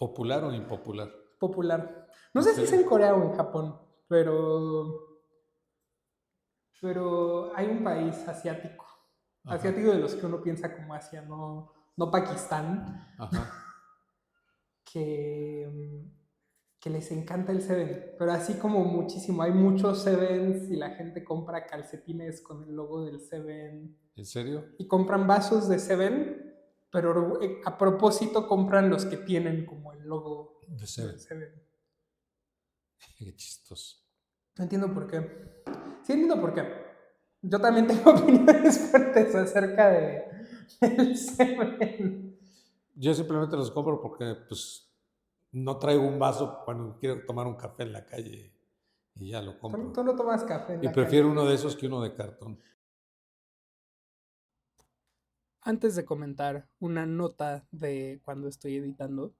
¿Popular o impopular? Popular. No sé si es Ok. en Corea o en Japón, pero hay un país asiático. Ajá, Asiático de los que uno piensa como Asia, no Pakistán, ajá. que, que les encanta el Seven. Pero así como muchísimo. Hay muchos Sevens y la gente compra calcetines con el logo del Seven. ¿En serio? Y compran vasos de Seven, pero a propósito compran los que tienen como el logo De del Seven. Seven. Qué chistoso. No entiendo por qué. Sí entiendo por qué. Yo también tengo opiniones fuertes acerca del Seven. Yo simplemente los compro porque, pues, no traigo un vaso cuando quiero tomar un café en la calle y ya lo compro. Tú no tomas café en Y la prefiero calle. uno de esos que uno de cartón. Antes de comentar una nota de cuando estoy editando,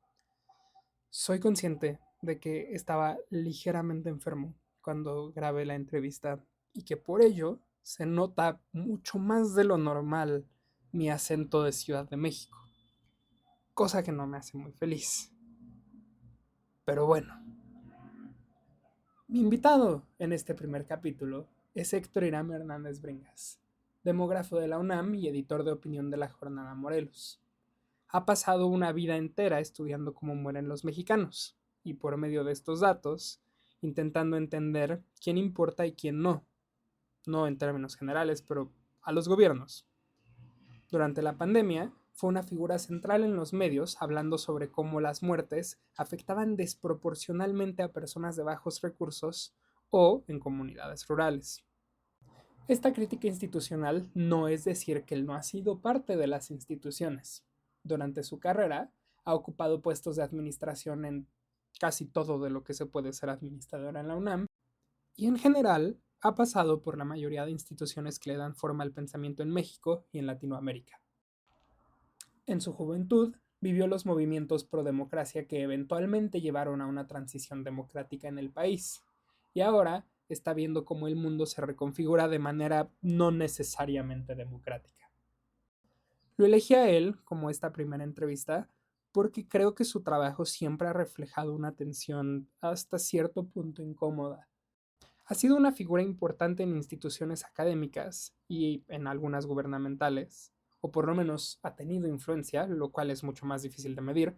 soy consciente de que estaba ligeramente enfermo cuando grabé la entrevista y que por ello se nota mucho más de lo normal mi acento de Ciudad de México, cosa que no me hace muy feliz. Pero bueno, mi invitado en este primer capítulo es Héctor Irán Hernández Bringas, demógrafo de la UNAM y editor de opinión de la Jornada Morelos. Ha pasado una vida entera estudiando cómo mueren los mexicanos y por medio de estos datos intentando entender quién importa y quién no en términos generales, pero a los gobiernos. Durante la pandemia fue una figura central en los medios hablando sobre cómo las muertes afectaban desproporcionalmente a personas de bajos recursos o en comunidades rurales. Esta crítica institucional no es decir que él no ha sido parte de las instituciones. Durante su carrera ha ocupado puestos de administración en casi todo de lo que se puede ser administrador en la UNAM y en general ha pasado por la mayoría de instituciones que le dan forma al pensamiento en México y en Latinoamérica. En su juventud vivió los movimientos pro democracia que eventualmente llevaron a una transición democrática en el país y ahora está viendo cómo el mundo se reconfigura de manera no necesariamente democrática. Lo elegí a él como esta primera entrevista porque creo que su trabajo siempre ha reflejado una tensión hasta cierto punto incómoda. Ha sido una figura importante en instituciones académicas y en algunas gubernamentales, o por lo menos ha tenido influencia, lo cual es mucho más difícil de medir,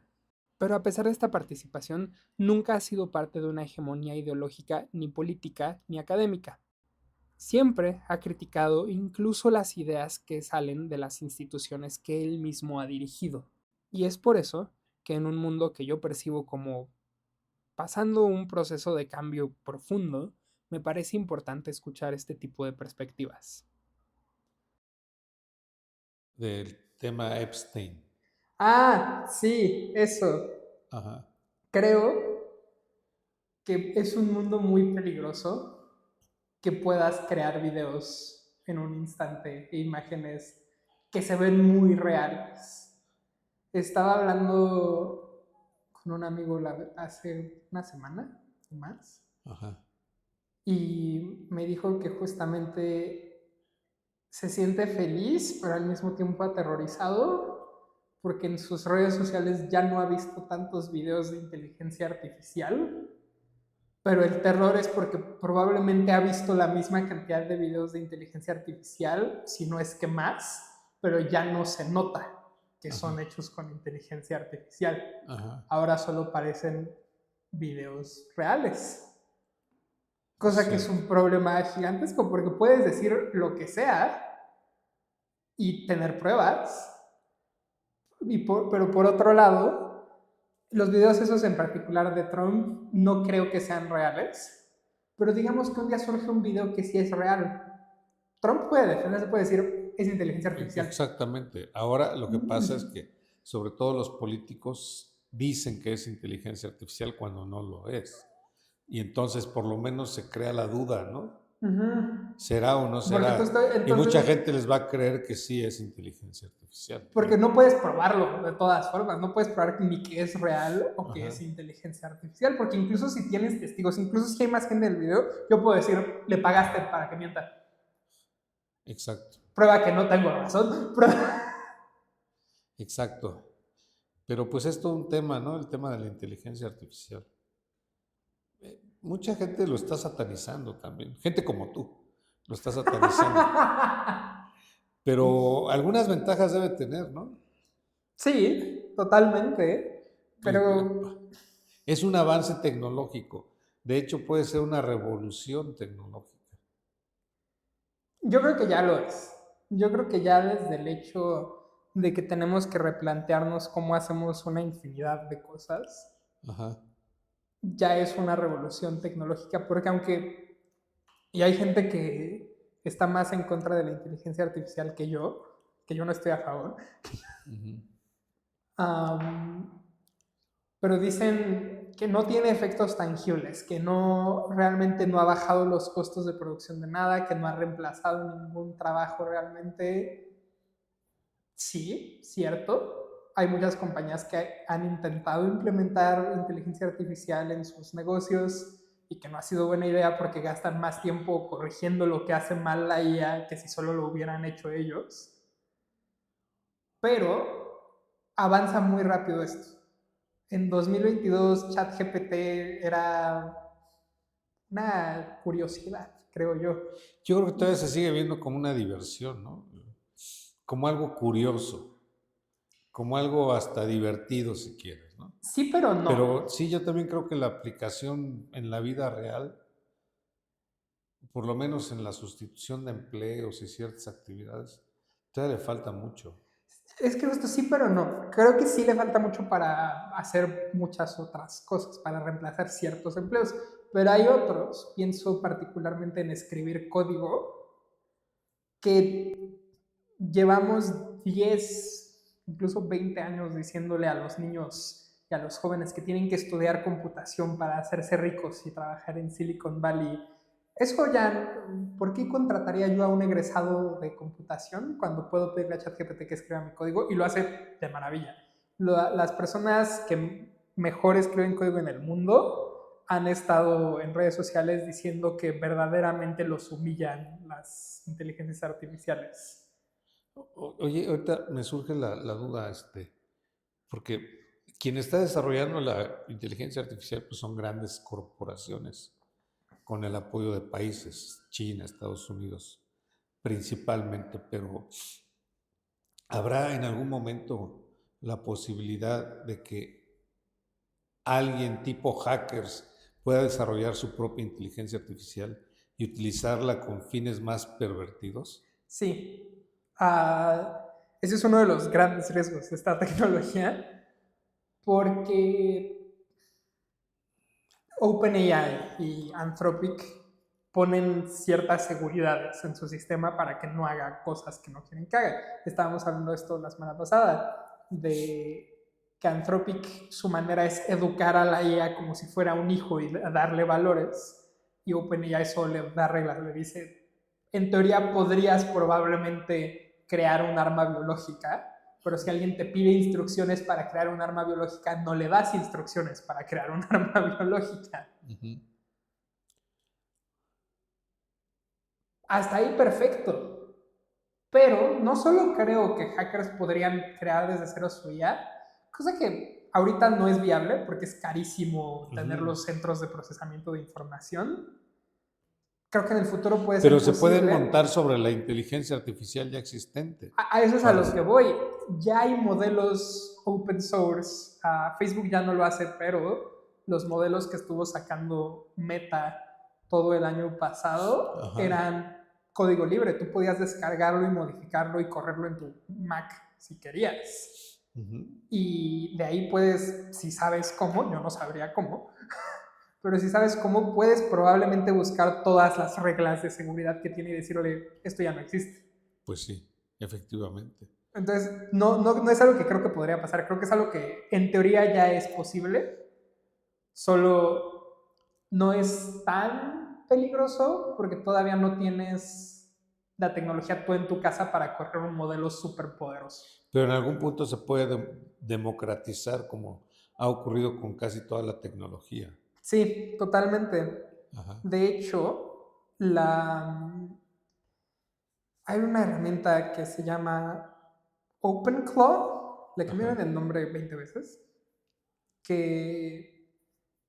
pero a pesar de esta participación, nunca ha sido parte de una hegemonía ideológica ni política ni académica. Siempre ha criticado incluso las ideas que salen de las instituciones que él mismo ha dirigido. Y es por eso que en un mundo que yo percibo como pasando un proceso de cambio profundo, me parece importante escuchar este tipo de perspectivas. Del tema Epstein. Ah, sí, eso. Ajá. Creo que es un mundo muy peligroso que puedas crear videos en un instante e imágenes que se ven muy reales. Estaba hablando con un amigo hace una semana o más Ajá. y me dijo que justamente se siente feliz, pero al mismo tiempo aterrorizado porque en sus redes sociales ya no ha visto tantos videos de inteligencia artificial, pero el terror es porque probablemente ha visto la misma cantidad de videos de inteligencia artificial, si no es que más, pero ya no se nota que Ajá. son hechos con inteligencia artificial. Ajá. Ahora solo parecen videos reales. Cosa que es Cierto. un problema gigantesco porque puedes decir lo que sea y tener pruebas, pero por otro lado, los videos esos en particular de Trump no creo que sean reales, pero digamos que un día surge un video que sí es real. Trump puede defenderse, puede decir es inteligencia artificial. Exactamente. Ahora lo que pasa es que sobre todo los políticos dicen que es inteligencia artificial cuando no lo es. Y entonces por lo menos se crea la duda, ¿no? Uh-huh. ¿Será o no Porque será? Y mucha gente les va a creer que sí es inteligencia artificial. porque no puedes probarlo de todas formas, no puedes probar ni que es real o que Ajá. es inteligencia artificial, porque incluso si tienes testigos, incluso si hay más gente en el video, yo puedo decir, le pagaste para que mienta. Exacto. Prueba que no tengo razón. Exacto. Pero pues es todo un tema, ¿no? El tema de la inteligencia artificial. Mucha gente lo está satanizando también. Gente como tú lo está satanizando. Pero algunas ventajas debe tener, ¿no? Sí, totalmente. Pero Es un avance tecnológico. De hecho, puede ser una revolución tecnológica. yo creo que ya lo es. Yo creo que ya desde el hecho de que tenemos que replantearnos cómo hacemos una infinidad de cosas, Ajá. ya es una revolución tecnológica, porque aunque, y hay gente que está más en contra de la inteligencia artificial que yo no estoy a favor, Ujú. am, pero dicen que no tiene efectos tangibles, que no realmente no ha bajado los costos de producción de nada, que no ha reemplazado ningún trabajo realmente. Sí, cierto. Hay muchas compañías que han intentado implementar inteligencia artificial en sus negocios y que no ha sido buena idea porque gastan más tiempo corrigiendo lo que hace mal la IA que si solo lo hubieran hecho ellos. Pero avanza muy rápido esto. En 2022 ChatGPT era una curiosidad, creo yo. Yo creo que todavía se sigue viendo como una diversión, ¿no? Como algo curioso, como algo hasta divertido si quieres, ¿no? Sí, pero no. Pero sí, yo también creo que la aplicación en la vida real, por lo menos en la sustitución de empleos y ciertas actividades, todavía le falta mucho. Es que justo sí, pero no. Creo que sí le falta mucho para hacer muchas otras cosas, para reemplazar ciertos empleos. Pero hay otros, pienso particularmente en escribir código, que llevamos 10, incluso 20 años diciéndole a los niños y a los jóvenes que tienen que estudiar computación para hacerse ricos y trabajar en Silicon Valley. Eso ya, ¿por qué contrataría yo a un egresado de computación cuando puedo pedirle a ChatGPT que escriba mi código y lo hace de maravilla? Las personas que mejor escriben código en el mundo han estado en redes sociales diciendo que verdaderamente los humillan las inteligencias artificiales. Oye, ahorita me surge la duda, porque quien está desarrollando la inteligencia artificial pues son grandes corporaciones con el apoyo de países, China, Estados Unidos, principalmente, pero ¿habrá en algún momento la posibilidad de que alguien tipo hackers pueda desarrollar su propia inteligencia artificial y utilizarla con fines más pervertidos? Sí, ese es uno de los grandes riesgos de esta tecnología, porque OpenAI y Anthropic ponen ciertas seguridades en su sistema para que no haga cosas que no quieren que haga. Estábamos hablando de esto la semana pasada, de que Anthropic, su manera es educar a la IA como si fuera un hijo y darle valores, y OpenAI solo le da reglas, le dice, en teoría podrías probablemente crear un arma biológica, pero si alguien te pide instrucciones para crear un arma biológica, no le das instrucciones para crear un arma biológica. Uh-huh. Hasta ahí perfecto. Pero no solo creo que hackers podrían crear desde cero su IA, cosa que ahorita no es viable porque es carísimo tener Uh-huh. los centros de procesamiento de información. Creo que en el futuro puede Pero ser se pueden posible. montar sobre la inteligencia artificial ya existente. A eso es a Para... lo que voy. Ya hay modelos open source. Facebook ya no lo hace, pero los modelos que estuvo sacando Meta todo el año pasado Ajá. eran código libre. Tú podías descargarlo y modificarlo y correrlo en tu Mac si querías. Uh-huh. Y de ahí puedes, si sabes cómo, yo no sabría cómo, pero si sabes cómo, puedes probablemente buscar todas las reglas de seguridad que tiene y decirle, esto ya no existe. Pues sí, efectivamente. Entonces, no es algo que creo que podría pasar, creo que es algo que en teoría ya es posible, solo no es tan peligroso porque todavía no tienes la tecnología tú en tu casa para correr un modelo súper poderoso. Pero en algún punto se puede democratizar como ha ocurrido con casi toda la tecnología. Sí, totalmente. Ajá. De hecho, hay una herramienta que se llama OpenClaw, le cambiaron el nombre 20 veces, que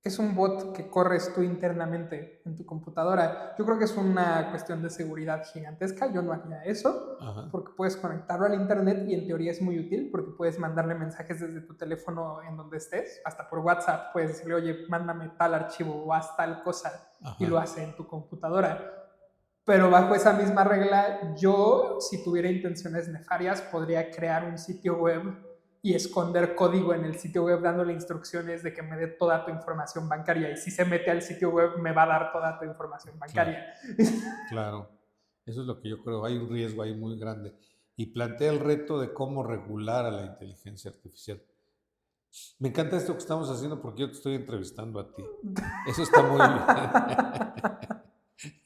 es un bot que corres tú internamente en tu computadora. Yo creo que es una cuestión de seguridad gigantesca. Yo no haría eso, porque puedes conectarlo al internet y en teoría es muy útil porque puedes mandarle mensajes desde tu teléfono en donde estés, hasta por WhatsApp. Puedes decirle, oye, mándame tal archivo o haz tal cosa, y lo hace en tu computadora. Pero bajo esa misma regla, yo, si tuviera intenciones nefarias, podría crear un sitio web y esconder código en el sitio web dándole instrucciones de que me dé toda tu información bancaria. Y si se mete al sitio web, me va a dar toda tu información bancaria. Claro. Eso es lo que yo creo. Hay un riesgo ahí muy grande. Y plantea el reto de cómo regular a la inteligencia artificial. Me encanta esto que estamos haciendo porque yo te estoy entrevistando a ti. Eso está muy bien.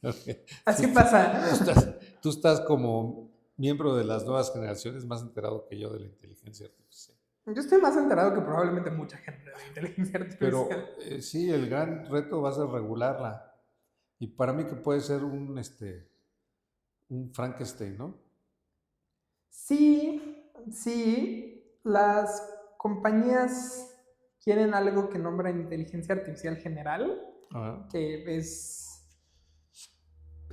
Okay. Así pasa. Tú estás como miembro de las nuevas generaciones más enterado que yo de la inteligencia artificial. Yo estoy más enterado que probablemente mucha gente de la inteligencia artificial. Pero sí, el gran reto va a ser regularla. Y para mí que puede ser un Frankenstein, ¿no? Sí, las compañías quieren algo que nombran inteligencia artificial general, que es...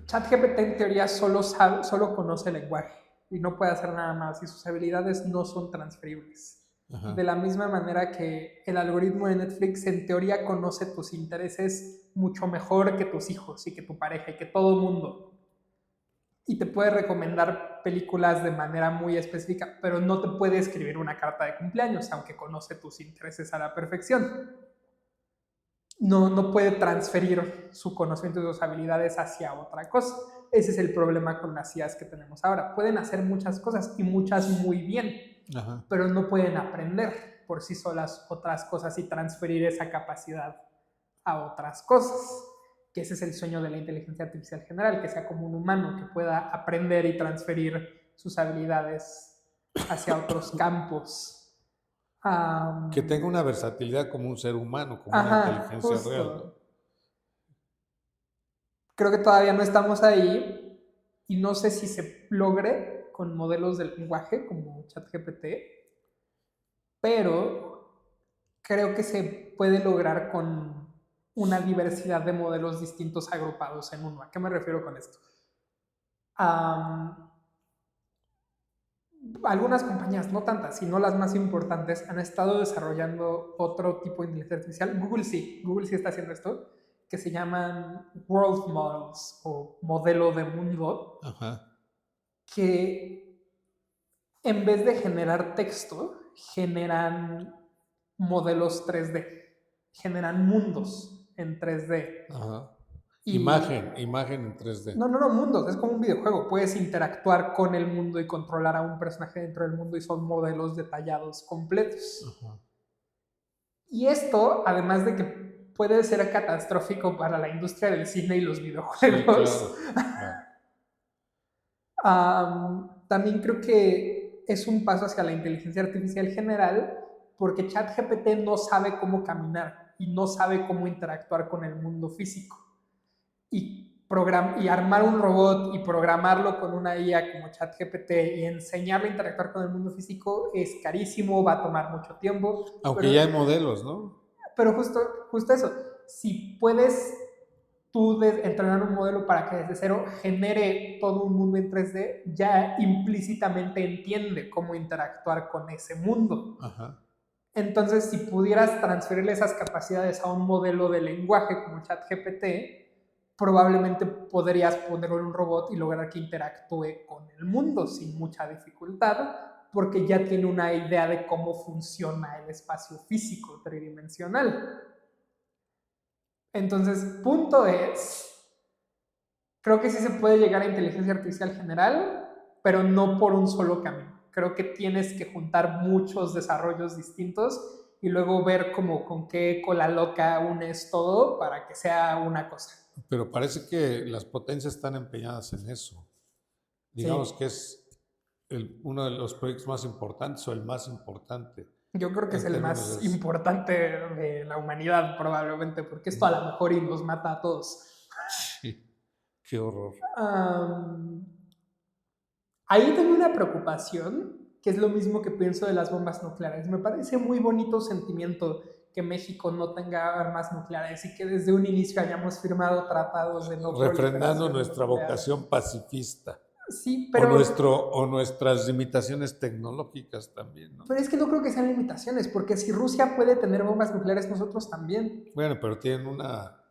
ChatGPT en teoría solo conoce el lenguaje y no puede hacer nada más y sus habilidades no son transferibles. De la misma manera que el algoritmo de Netflix en teoría conoce tus intereses mucho mejor que tus hijos y que tu pareja y que todo el mundo. Y te puede recomendar películas de manera muy específica, pero no te puede escribir una carta de cumpleaños, aunque conoce tus intereses a la perfección. No puede transferir su conocimiento y sus habilidades hacia otra cosa. Ese es el problema con las IAs que tenemos ahora. Pueden hacer muchas cosas y muchas muy bien, pero no pueden aprender por sí solas otras cosas y transferir esa capacidad a otras cosas. Que ese es el sueño de la inteligencia artificial general, que sea como un humano, que pueda aprender y transferir sus habilidades hacia otros campos. Que tenga una versatilidad como un ser humano, como una inteligencia real. Creo que todavía no estamos ahí y no sé si se logre con modelos del lenguaje como ChatGPT, pero creo que se puede lograr con una diversidad de modelos distintos agrupados en uno. ¿A qué me refiero con esto? Algunas compañías, no tantas, sino las más importantes, han estado desarrollando otro tipo de inteligencia artificial. Google sí está haciendo esto, que se llaman World Models o modelo de mundo, que en vez de generar texto, generan modelos 3D, generan mundos en 3D. Imagen en 3D. No, mundos, es como un videojuego. Puedes interactuar con el mundo y controlar a un personaje dentro del mundo y son modelos detallados completos. Y esto, además de que puede ser catastrófico para la industria del cine y los videojuegos, sí, claro. También creo que es un paso hacia la inteligencia artificial general, porque ChatGPT no sabe cómo caminar y no sabe cómo interactuar con el mundo físico. Y armar un robot y programarlo con una IA como ChatGPT y enseñarle a interactuar con el mundo físico es carísimo, va a tomar mucho tiempo. Aunque ya hay modelos, ¿no? Pero justo eso, si puedes tú entrenar un modelo para que desde cero genere todo un mundo en 3D, ya implícitamente entiende cómo interactuar con ese mundo. Entonces, si pudieras transferirle esas capacidades a un modelo de lenguaje como ChatGPT, probablemente podrías poner un robot y lograr que interactúe con el mundo sin mucha dificultad, porque ya tiene una idea de cómo funciona el espacio físico tridimensional. Entonces, punto es, creo que sí se puede llegar a inteligencia artificial general, pero no por un solo camino. Creo que tienes que juntar muchos desarrollos distintos y luego ver como con qué cola loca unes todo para que sea una cosa. Pero parece que las potencias están empeñadas en eso. Digamos que es uno de los proyectos más importantes o el más importante. Yo creo que es el más importante de la humanidad probablemente, porque esto a lo mejor y nos mata a todos. Sí, qué horror. Ahí tengo una preocupación que es lo mismo que pienso de las bombas nucleares. Me parece muy bonito sentimiento que México no tenga armas nucleares y que desde un inicio hayamos firmado tratados de no Refrendando proliferación nuestra nuclear. vocación pacifista. Sí, O nuestras limitaciones tecnológicas también, ¿no? pero es que no creo que sean limitaciones, porque si Rusia puede tener bombas nucleares, nosotros también. Bueno, pero tienen una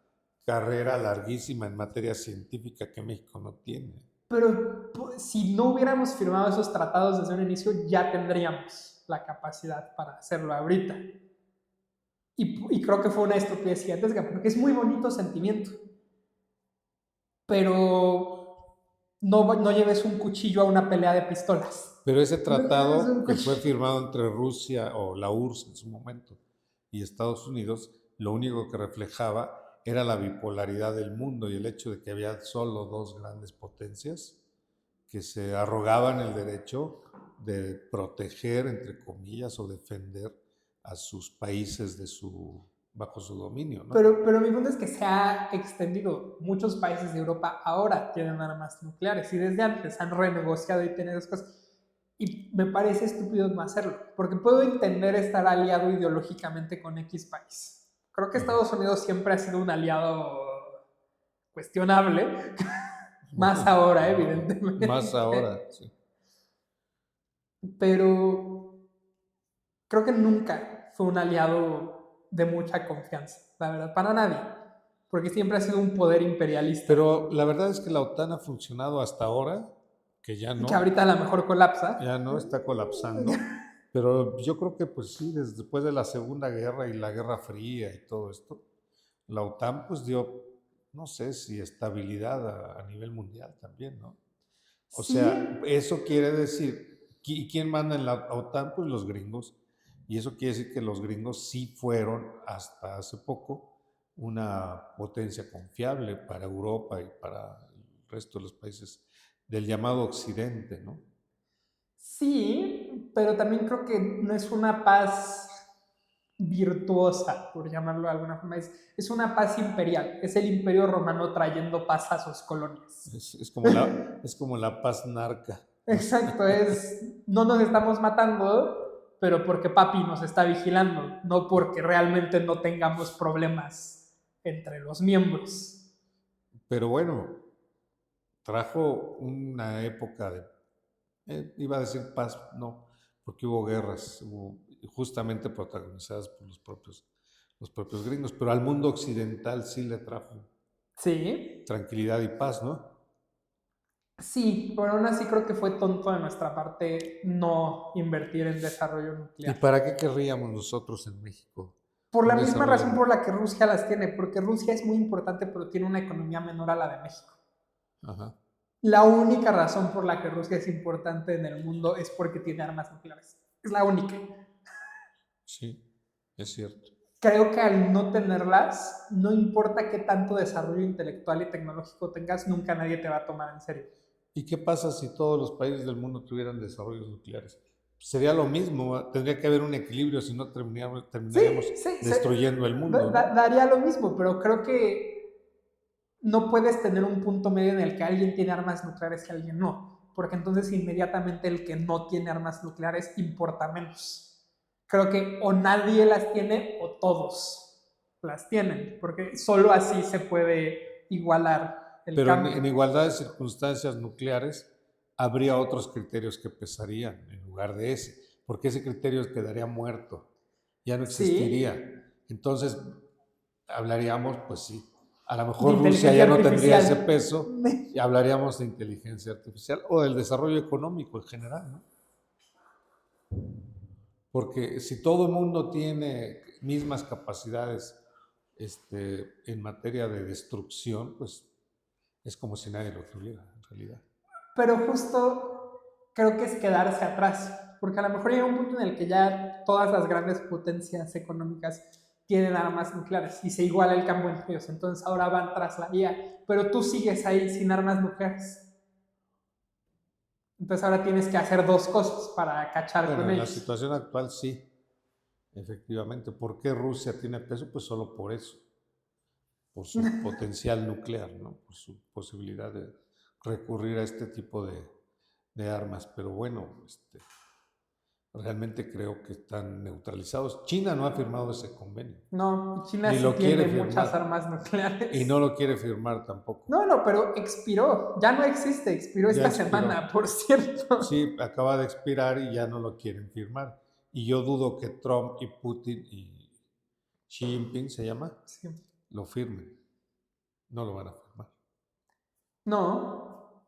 carrera larguísima en materia científica que México no tiene. Pero si no hubiéramos firmado esos tratados desde un inicio, ya tendríamos la capacidad para hacerlo ahorita. Y creo que fue una estupidez gigantesca, porque es muy bonito sentimiento. Pero no lleves un cuchillo a una pelea de pistolas. Pero ese tratado No que fue firmado entre Rusia o la URSS en su momento y Estados Unidos, lo único que reflejaba era la bipolaridad del mundo y el hecho de que había solo dos grandes potencias que se arrogaban el derecho de proteger, entre comillas, o defender a sus países bajo su dominio, ¿no? Pero mi punto es que se ha extendido. Muchos países de Europa ahora tienen armas nucleares y desde antes han renegociado y tienen esas cosas. Y me parece estúpido no hacerlo, porque puedo entender estar aliado ideológicamente con X país. Creo que Estados Unidos siempre ha sido un aliado cuestionable, más ahora, evidentemente. Más ahora, sí. Pero creo que nunca fue un aliado de mucha confianza, la verdad, para nadie, porque siempre ha sido un poder imperialista. Pero la verdad es que la OTAN ha funcionado hasta ahora, que ya no. Que ahorita a lo mejor colapsa. Ya no, está colapsando. Pero yo creo que pues sí, después de la Segunda Guerra y la Guerra Fría y todo esto, la OTAN pues dio, no sé si estabilidad a nivel mundial también, ¿no? O Sí. sea, eso quiere decir, ¿y quién manda en la OTAN? Pues los gringos. Y eso quiere decir que los gringos sí fueron hasta hace poco una potencia confiable para Europa y para el resto de los países del llamado Occidente, ¿no? Sí, pero también creo que no es una paz virtuosa, por llamarlo de alguna forma. Es una paz imperial. Es el imperio romano trayendo paz a sus colonias. Es como la paz narca. Exacto, no nos estamos matando, pero porque papi nos está vigilando, no porque realmente no tengamos problemas entre los miembros. Pero bueno, trajo una época iba a decir paz, no, porque hubo guerras, justamente protagonizadas por los propios gringos, pero al mundo occidental sí le trajo Sí, tranquilidad y paz, ¿no? sí, pero aún así creo que fue tonto de nuestra parte no invertir en desarrollo ¿Y nuclear. para qué querríamos nosotros en México? Por un la misma desarrollo razón por la que Rusia las tiene, porque Rusia es muy importante, pero tiene una economía menor a la de México. Ajá. La única razón por la que Rusia es importante en el mundo es porque tiene armas nucleares. Es la única. Sí, es cierto. Creo que al no tenerlas, no importa qué tanto desarrollo intelectual y tecnológico tengas, nunca nadie te va a tomar en serio. ¿Y qué pasa si todos los países del mundo tuvieran desarrollos nucleares? Sería lo mismo, tendría que haber un equilibrio, si no terminaríamos destruyendo el mundo, ¿no? Daría lo mismo, pero creo que no puedes tener un punto medio en el que alguien tiene armas nucleares y alguien no, porque entonces inmediatamente el que no tiene armas nucleares importa menos. Creo que o nadie las tiene o todos las tienen, porque solo así se puede igualar el Pero cambio. en igualdad de circunstancias nucleares habría otros criterios que pesarían en lugar de ese, porque ese criterio quedaría muerto, ya no existiría. Sí. Entonces hablaríamos, pues sí, a lo De mejor Rusia inteligencia ya no tendría ese artificial. peso y hablaríamos de inteligencia artificial o del desarrollo económico en general, ¿no? Porque si todo el mundo tiene mismas capacidades en materia de destrucción, pues es como si nadie lo tuviera, en realidad. Pero justo creo que es quedarse atrás, porque a lo mejor llega un punto en el que ya todas las grandes potencias económicas tienen armas nucleares y se iguala el campo entre ellos, entonces ahora van tras la IA, pero tú sigues ahí sin armas nucleares. Entonces ahora tienes que hacer dos cosas para cachar Bueno, con en la ellos. situación actual sí, efectivamente. ¿Por qué Rusia tiene peso? Pues solo por eso, por su potencial nuclear, ¿no? Por su posibilidad de recurrir a este tipo de armas. Pero bueno, realmente creo que están neutralizados. China no ha firmado ese convenio, No, China ni sí lo quiere tiene muchas firmar, armas nucleares. y no lo quiere firmar tampoco. No, pero expiró. Ya no existe. Expiró Ya esta expiró. semana, por cierto. Sí, acaba de expirar y ya no lo quieren firmar. Y yo dudo que Trump y Putin y Xi Jinping, se llama, Sí. lo firmen. No lo van a firmar. No,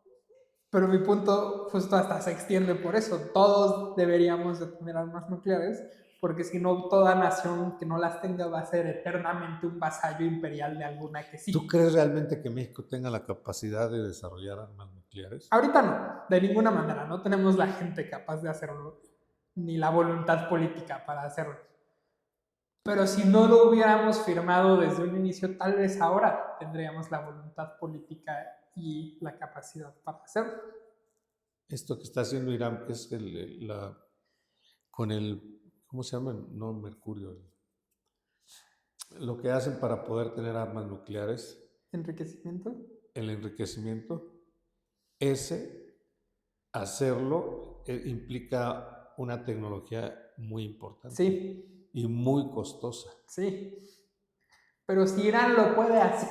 pero mi punto justo hasta se extiende por eso. Todos deberíamos de tener armas nucleares, porque si no, toda nación que no las tenga va a ser eternamente un vasallo imperial de alguna que ¿Tú sí. crees realmente que México tenga la capacidad de desarrollar armas nucleares? Ahorita no, de ninguna manera. No tenemos la gente capaz de hacerlo, ni la voluntad política para hacerlo. Pero si no lo hubiéramos firmado desde un inicio, tal vez ahora tendríamos la voluntad política y la capacidad para hacerlo. Esto que está haciendo Irán, que es con el, ¿cómo se llama? No, Mercurio. Lo que hacen para poder tener armas nucleares, Enriquecimiento. el enriquecimiento, ese, hacerlo, implica una tecnología muy importante Sí, y muy costosa. sí. Pero si Irán lo puede hacer.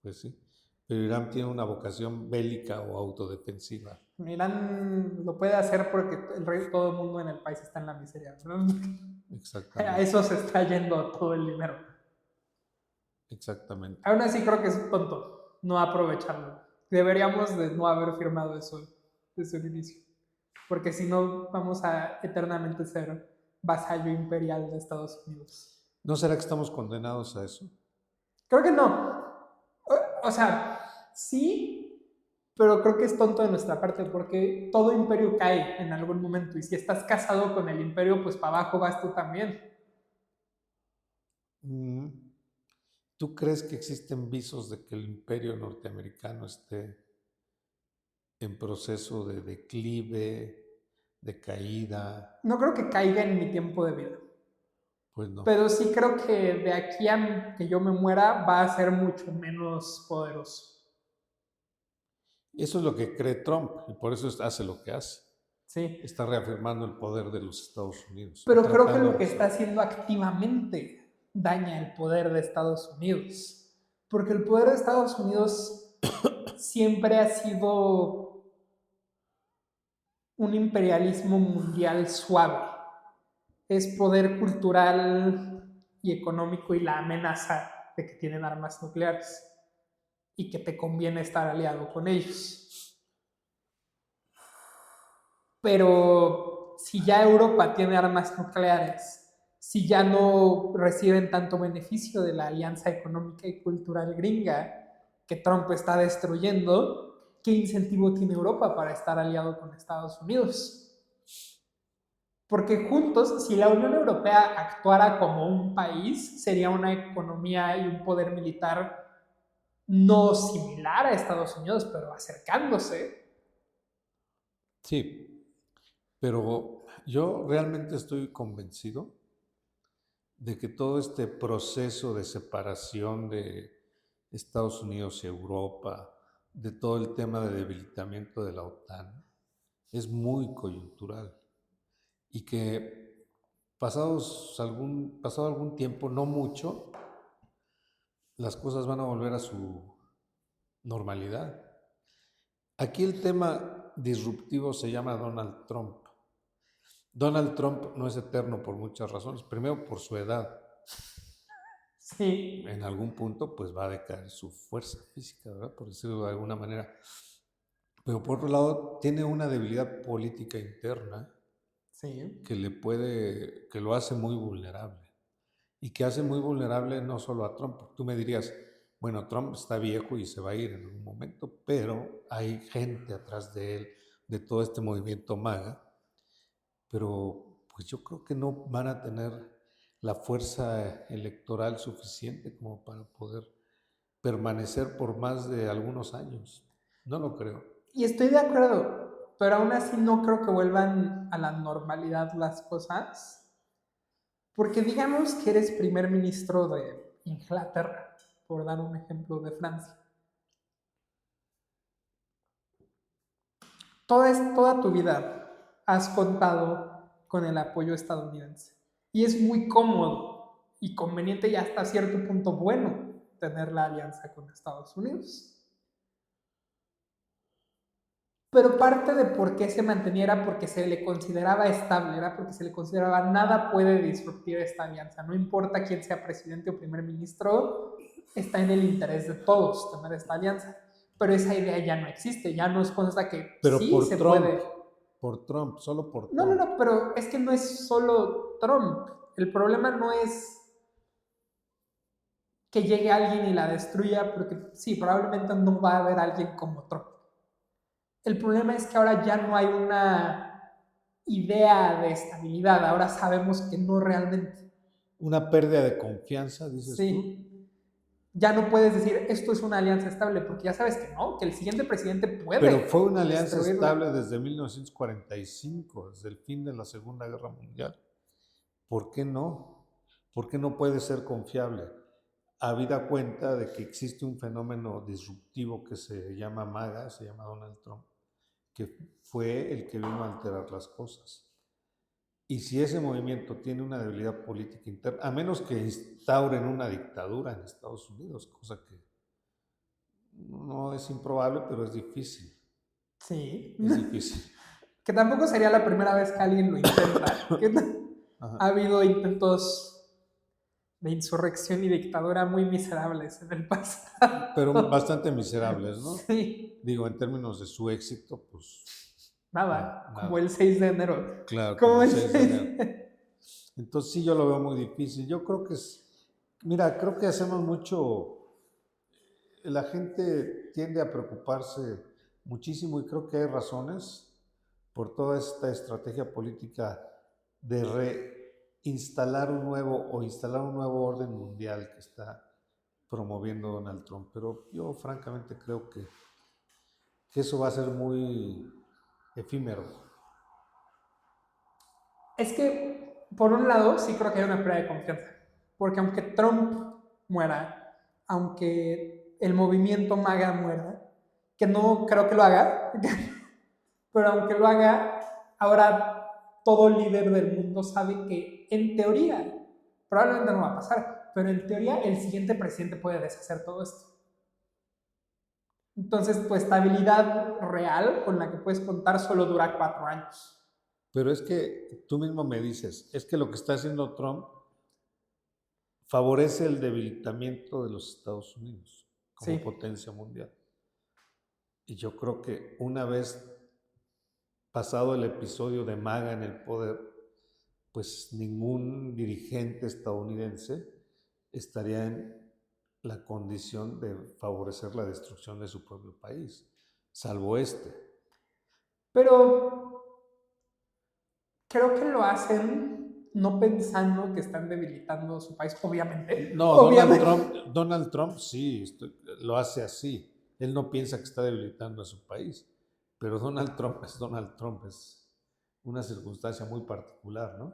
Pues sí. Pero Irán tiene una vocación bélica o autodefensiva. Irán lo puede hacer porque todo el mundo en el país está en la miseria, ¿no? A Exactamente. eso se está yendo todo el dinero. Exactamente. Aún así creo que es tonto no aprovecharlo. Deberíamos de no haber firmado eso desde el inicio. Porque si no, vamos a eternamente ser vasallo imperial de Estados Unidos. ¿No será que estamos condenados a eso? Creo que no. O sea, sí, pero creo que es tonto de nuestra parte porque todo imperio cae en algún momento y si estás casado con el imperio, pues para abajo vas tú también. Mm. ¿Tú crees que existen visos de que el imperio norteamericano esté en proceso de declive, de caída? No creo que caiga en mi tiempo de vida, Pues no. pero sí creo que de aquí a que yo me muera va a ser mucho menos poderoso. Eso es lo que cree Trump y por eso hace lo que hace. Sí, Está reafirmando el poder de los Estados Unidos. pero creo que Tratando lo que de está haciendo activamente daña el poder de Estados Unidos. Porque el poder de Estados Unidos siempre ha sido un imperialismo mundial suave. Es poder cultural y económico y la amenaza de que tienen armas nucleares y que te conviene estar aliado con ellos. Pero si ya Europa tiene armas nucleares, si ya no reciben tanto beneficio de la alianza económica y cultural gringa que Trump está destruyendo, ¿qué incentivo tiene Europa para estar aliado con Estados Unidos? Porque juntos, si la Unión Europea actuara como un país, sería una economía y un poder militar no similar a Estados Unidos, pero acercándose. Sí, pero yo realmente estoy convencido de que todo este proceso de separación de Estados Unidos y Europa, de todo el tema de debilitamiento de la OTAN, es muy coyuntural y que pasado algún tiempo, no mucho, las cosas van a volver a su normalidad. Aquí el tema disruptivo se llama Donald Trump. Donald Trump no es eterno por muchas razones. Primero, por su edad. Sí, En algún punto, pues va a decaer su fuerza física, ¿verdad? Por decirlo de alguna manera. Pero por otro lado, tiene una debilidad política interna sí. que lo hace muy vulnerable. Y que hace muy vulnerable no solo a Trump. Tú me dirías, bueno, Trump está viejo y se va a ir en algún momento, pero hay gente atrás de él, de todo este movimiento MAGA, pero pues yo creo que no van a tener la fuerza electoral suficiente como para poder permanecer por más de algunos años. No lo creo. Y estoy de acuerdo, pero aún así no creo que vuelvan a la normalidad las cosas. Porque digamos que eres primer ministro de Inglaterra, por dar un ejemplo de Francia. Toda tu vida has contado con el apoyo estadounidense. Y es muy cómodo y conveniente y hasta cierto punto bueno tener la alianza con Estados Unidos. Pero parte de por qué se mantenía era porque se le consideraba estable, era porque se le consideraba nada puede disruptir esta alianza. No importa quién sea presidente o primer ministro, está en el interés de todos tener esta alianza. Pero esa idea ya no existe, ya nos consta que Pero sí por se Trump, puede. solo por No, Trump. pero es que no es solo Trump. El problema no es que llegue alguien y la destruya, porque sí, probablemente no va a haber alguien como Trump. El problema es que ahora ya no hay una idea de estabilidad, ahora sabemos que no realmente. Una pérdida de confianza, dices tú. Sí. Ya no puedes decir esto es una alianza estable, porque ya sabes que no, que el siguiente presidente puede. Pero fue una alianza destruirla. estable desde 1945, desde el fin de la Segunda Guerra Mundial. ¿Por qué no? ¿Por qué no puede ser confiable? Habida cuenta de que existe un fenómeno disruptivo que se llama MAGA, se llama Donald Trump, que fue el que vino a alterar las cosas. Y si ese movimiento tiene una debilidad política interna, a menos que instauren una dictadura en Estados Unidos, cosa que no es improbable, pero es difícil. Sí. Es difícil. Que tampoco sería la primera vez que alguien lo intenta. Ha habido intentos de insurrección y dictadura muy miserables en el pasado. Pero bastante miserables, ¿no? Sí. Digo, en términos de su éxito, pues... Nada, como el 6 de enero. Claro, como el 6 de enero. Entonces sí, yo lo veo muy difícil. Yo creo que es... Mira, creo que hacemos mucho... La gente tiende a preocuparse muchísimo y creo que hay razones por toda esta estrategia política de instalar un nuevo orden mundial que está promoviendo Donald Trump. Pero yo francamente creo que eso va a ser muy efímero. Es que, por un lado, sí creo que hay una pérdida de confianza. Porque aunque Trump muera, aunque el movimiento MAGA muera, que no creo que lo haga, pero aunque lo haga, ahora todo líder del mundo sabe que, en teoría, probablemente no va a pasar, pero en teoría el siguiente presidente puede deshacer todo esto. Entonces, tu estabilidad real con la que puedes contar solo dura 4 años. Pero es que tú mismo me dices, es que lo que está haciendo Trump favorece el debilitamiento de los Estados Unidos como potencia mundial. Y yo creo que una vez pasado el episodio de MAGA en el poder, pues ningún dirigente estadounidense estaría en la condición de favorecer la destrucción de su propio país, salvo este. Pero creo que lo hacen no pensando que están debilitando su país, obviamente. No, obviamente. Donald Trump sí, lo hace así. Él no piensa que está debilitando a su país, pero Donald Trump, es una circunstancia muy particular, ¿no?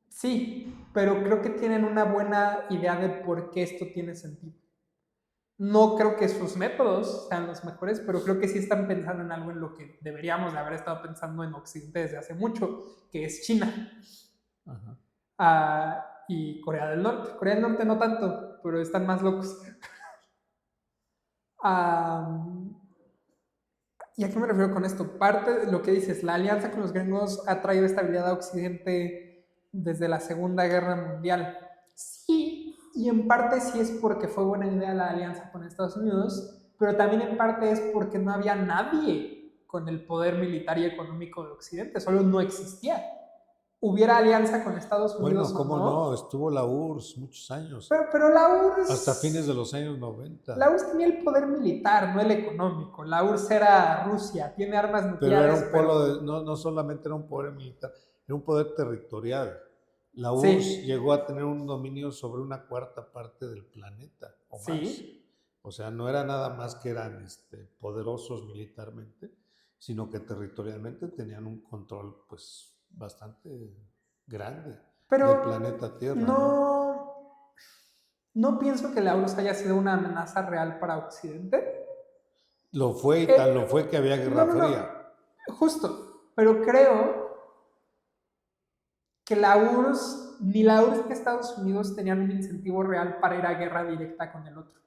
Sí, pero creo que tienen una buena idea de por qué esto tiene sentido. No creo que sus métodos sean los mejores, pero creo que sí están pensando en algo en lo que deberíamos de haber estado pensando en Occidente desde hace mucho, que es China. Y Corea del Norte. Corea del Norte no tanto, pero están más locos. ¿Y a qué me refiero con esto? Parte de lo que dices, la alianza con los gringos ha traído estabilidad a Occidente desde la Segunda Guerra Mundial. Sí, y en parte sí es porque fue buena idea la alianza con Estados Unidos, pero también en parte es porque no había nadie con el poder militar y económico de Occidente, solo no existía. Hubiera alianza con Estados Unidos. Bueno, ¿cómo no? Estuvo la URSS muchos años. Pero la URSS... Hasta fines de los años 90. La URSS tenía el poder militar, no el económico. La URSS era Rusia, tiene armas nucleares. Pero era un polo no solamente era un poder militar, era un poder territorial. La URSS llegó a tener un dominio sobre una cuarta parte del planeta o más. O sea, no era nada más que eran poderosos militarmente, sino que territorialmente tenían un control pues bastante grande del planeta Tierra. No pienso que la URSS haya sido una amenaza real para Occidente. Lo fue y tal lo fue que había Guerra Fría. Justo. pero creo que la URSS, ni la URSS ni Estados Unidos tenían un incentivo real para ir a guerra directa con el otro.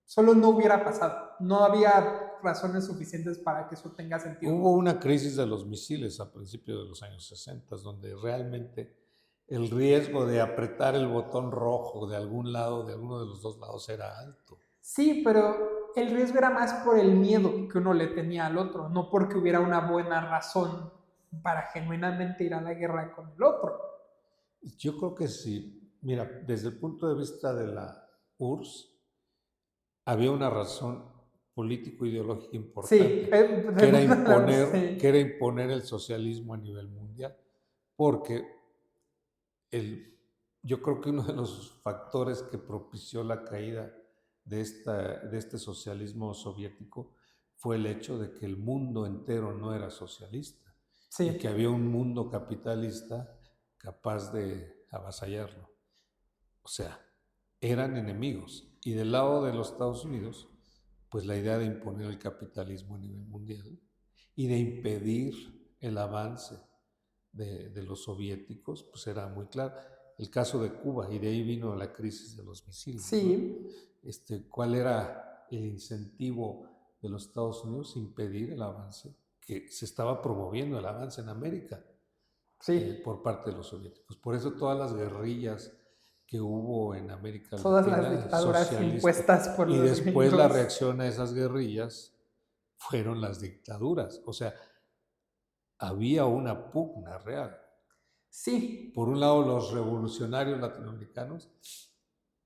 Solo no hubiera pasado. No había razones suficientes para que eso tenga sentido. Hubo una crisis de los misiles a principios de los años 60, donde realmente el riesgo de apretar el botón rojo de algún lado, de alguno de los dos lados, era alto. Sí, pero el riesgo era más por el miedo que uno le tenía al otro, no porque hubiera una buena razón para genuinamente ir a la guerra con el otro. Yo creo que sí. Mira, desde el punto de vista de la URSS, había una razón político-ideológica importante, Sí, que era imponer el socialismo a nivel mundial, porque yo creo que uno de los factores que propició la caída de este socialismo soviético fue el hecho de que el mundo entero no era socialista, sí. y que había un mundo capitalista capaz de avasallarlo. O sea, eran enemigos. Y del lado de los Estados Unidos, pues la idea de imponer el capitalismo a nivel mundial y de impedir el avance de los soviéticos, pues era muy claro. El caso de Cuba, y de ahí vino la crisis de los misiles. Sí. ¿No? ¿Cuál era el incentivo de los Estados Unidos? Impedir el avance, que se estaba promoviendo el avance en América, sí. Por parte de los soviéticos. Por eso todas las guerrillas que hubo en América todas Latina, las dictaduras impuestas por los gringos. Y después la reacción a esas guerrillas fueron las dictaduras. O sea, había una pugna real. Sí. Por un lado, los revolucionarios latinoamericanos,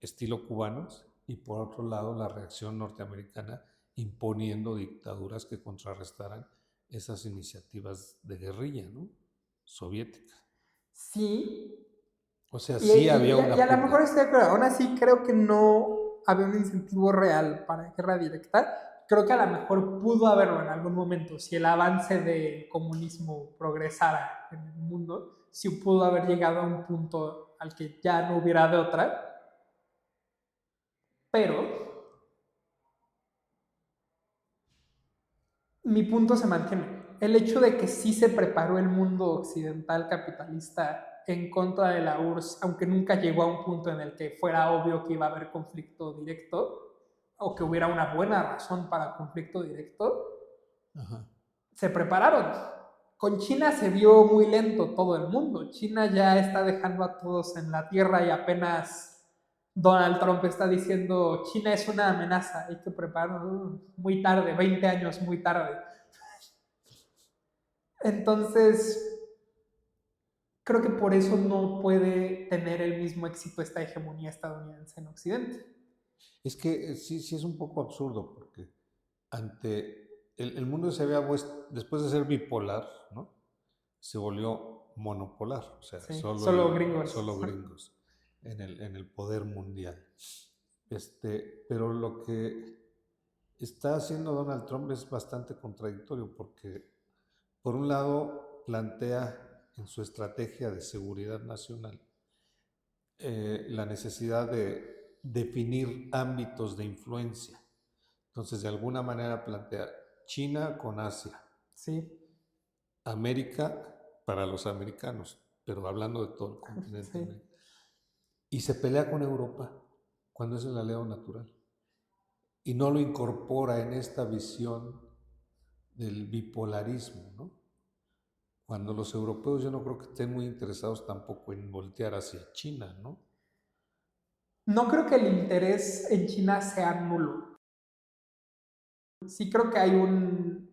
estilo cubanos, y por otro lado, la reacción norteamericana imponiendo dictaduras que contrarrestaran esas iniciativas de guerrilla, ¿no? Soviética. Sí. O sea, sí había una y a lo mejor estoy de acuerdo. Aún así, creo que no había un incentivo real para guerra directa. Creo que a lo mejor pudo haberlo en algún momento. Si el avance del comunismo progresara en el mundo, sí pudo haber llegado a un punto al que ya no hubiera de otra. Pero mi punto se mantiene. El hecho de que sí se preparó el mundo occidental capitalista en contra de la URSS, aunque nunca llegó a un punto en el que fuera obvio que iba a haber conflicto directo, o que hubiera una buena razón para conflicto directo, Ajá. Se prepararon. Con China se vio muy lento todo el mundo. China ya está dejando a todos en la tierra y apenas Donald Trump está diciendo China es una amenaza, hay que prepararnos muy tarde, 20 años muy tarde. Entonces, creo que por eso no puede tener el mismo éxito esta hegemonía estadounidense en Occidente. Es que sí es un poco absurdo, porque el mundo se había después de ser bipolar, ¿no? Se volvió monopolar, o sea, sí, solo gringos en el poder mundial. Pero lo que está haciendo Donald Trump es bastante contradictorio, porque por un lado plantea en su estrategia de seguridad nacional la necesidad de definir ámbitos de influencia. Entonces, de alguna manera plantea China con Asia. Sí. América para los americanos, pero hablando de todo el continente. Sí. Y se pelea con Europa cuando es el aliado natural. Y no lo incorpora en esta visión del bipolarismo, ¿no? Cuando los europeos yo no creo que estén muy interesados tampoco en voltear hacia China, ¿no? No creo que el interés en China sea nulo. Sí creo que hay un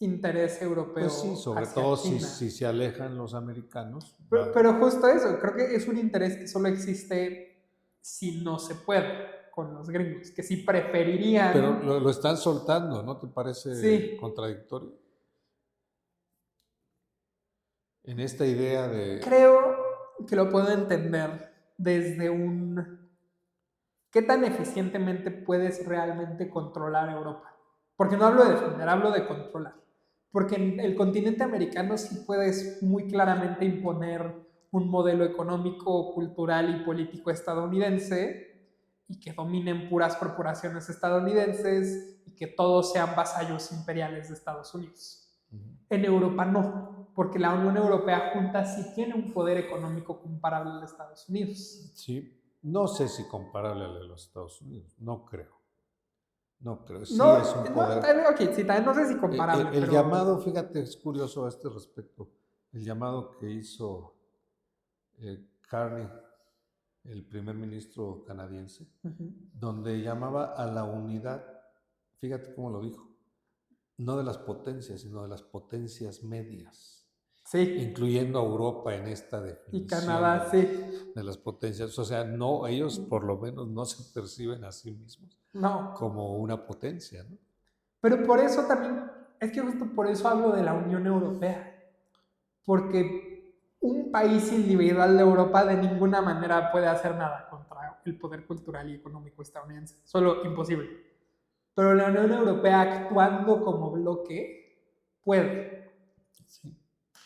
interés europeo. Pues sí, sobre todo si se alejan los americanos. Pero justo eso, creo que es un interés que solo existe si no se puede con los gringos, que sí preferirían. Pero lo están soltando, ¿no te parece contradictorio? En esta idea de... Creo que lo puedo entender desde un... ¿Qué tan eficientemente puedes realmente controlar Europa? Porque no hablo de defender, hablo de controlar. Porque en el continente americano sí puedes muy claramente imponer un modelo económico, cultural y político estadounidense y que dominen puras corporaciones estadounidenses y que todos sean vasallos imperiales de Estados Unidos. En Europa no, porque la Unión Europea junta sí tiene un poder económico comparable al de Estados Unidos. Sí, no sé si comparable al de los Estados Unidos, no creo. No creo, sí No, es un no, poder. ok, sí, también no sé si comparable, El pero... llamado, fíjate, es curioso a este respecto, el llamado que hizo Carney, el primer ministro canadiense, donde llamaba a la unidad, fíjate cómo lo dijo, no de las potencias, sino de las potencias medias, Sí, incluyendo a Europa en esta y definición Canadá, sí. de las potencias. O sea, no, ellos por lo menos no se perciben a sí mismos No, como una potencia, ¿no? pero por eso también, es que justo por eso hablo de la Unión Europea, porque un país individual de Europa de ninguna manera puede hacer nada contra el poder cultural y económico estadounidense, solo imposible. Pero la Unión Europea actuando como bloque puede, Sí.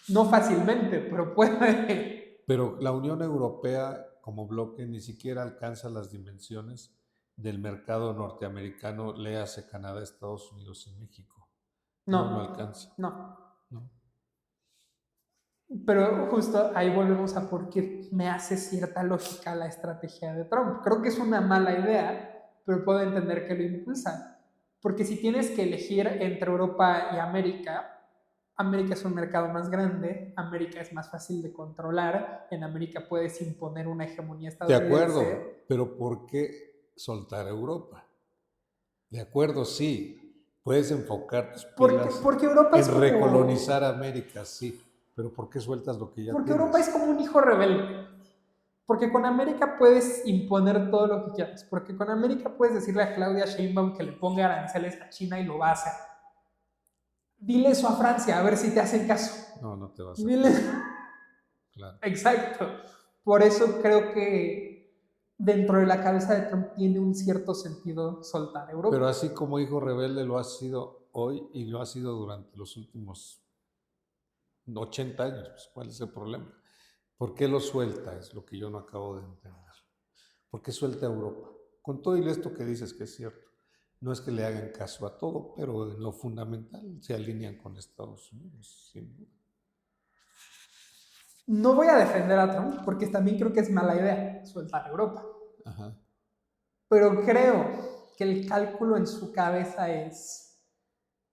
no fácilmente, pero puede. Pero la Unión Europea como bloque ni siquiera alcanza las dimensiones del mercado norteamericano, léase Canadá, Estados Unidos y México. No, no No, alcanza. no. No. Pero justo ahí volvemos a por qué me hace cierta lógica la estrategia de Trump. Creo que es una mala idea, pero puedo entender que lo impulsa. Porque si tienes que elegir entre Europa y América, América es un mercado más grande, América es más fácil de controlar, en América puedes imponer una hegemonía De acuerdo, estadounidense. pero ¿por qué soltar a Europa? De acuerdo, sí. Puedes enfocar tus pilas Porque Europa es en como... recolonizar América, sí. Pero ¿por qué sueltas lo que ya Porque Europa es tienes? como un hijo rebelde. Porque con América puedes imponer todo lo que quieras. Porque con América puedes decirle a Claudia Sheinbaum que le ponga aranceles a China y lo va a hacer. Dile eso a Francia, a ver si te hacen caso. No, no te vas a Dile... Claro. Exacto. Por eso creo que dentro de la cabeza de Trump tiene un cierto sentido soltar Europa. Pero así como hijo rebelde lo ha sido hoy y lo ha sido durante los últimos 80 años, pues, ¿cuál es el problema? ¿Por qué lo suelta? Es lo que yo no acabo de entender. ¿Por qué suelta a Europa? Con todo y esto que dices que es cierto. No es que le hagan caso a todo, pero en lo fundamental se alinean con Estados Unidos, sin duda. No voy a defender a Trump porque también creo que es mala idea soltar Europa. Ajá. Pero creo que el cálculo en su cabeza es,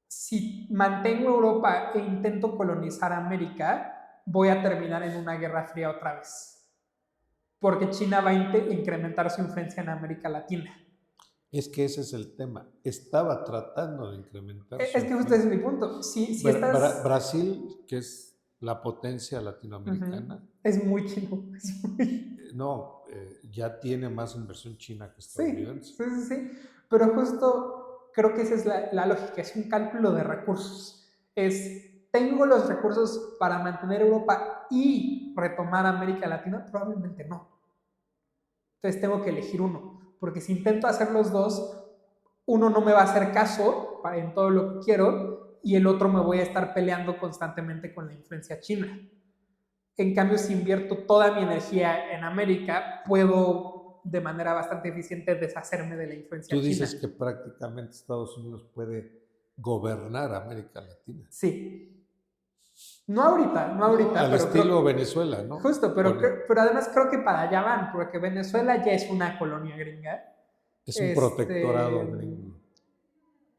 si mantengo Europa e intento colonizar América, voy a terminar en una guerra fría otra vez. Porque China va a incrementar su influencia en América Latina. Es que ese es el tema. Estaba tratando de incrementar su Es que justo ese es mi punto. Si estás... Brasil, que es la potencia latinoamericana, es muy chino. no, ya tiene más inversión china que Sí, estadounidense. sí, sí, sí. Pero justo creo que esa es la lógica. Es un cálculo de recursos. ¿Tengo los recursos para mantener Europa y retomar América Latina? Probablemente no. Entonces tengo que elegir uno. Porque si intento hacer los dos, uno no me va a hacer caso en todo lo que quiero y el otro me voy a estar peleando constantemente con la influencia china. En cambio, si invierto toda mi energía en América, puedo de manera bastante eficiente deshacerme de la influencia Tú china. dices que prácticamente Estados Unidos puede gobernar América Latina. Sí. No ahorita, no ahorita. Al pero estilo Venezuela, ¿no? Justo, pero además creo que para allá van, porque Venezuela ya es una colonia gringa. Es un protectorado gringo.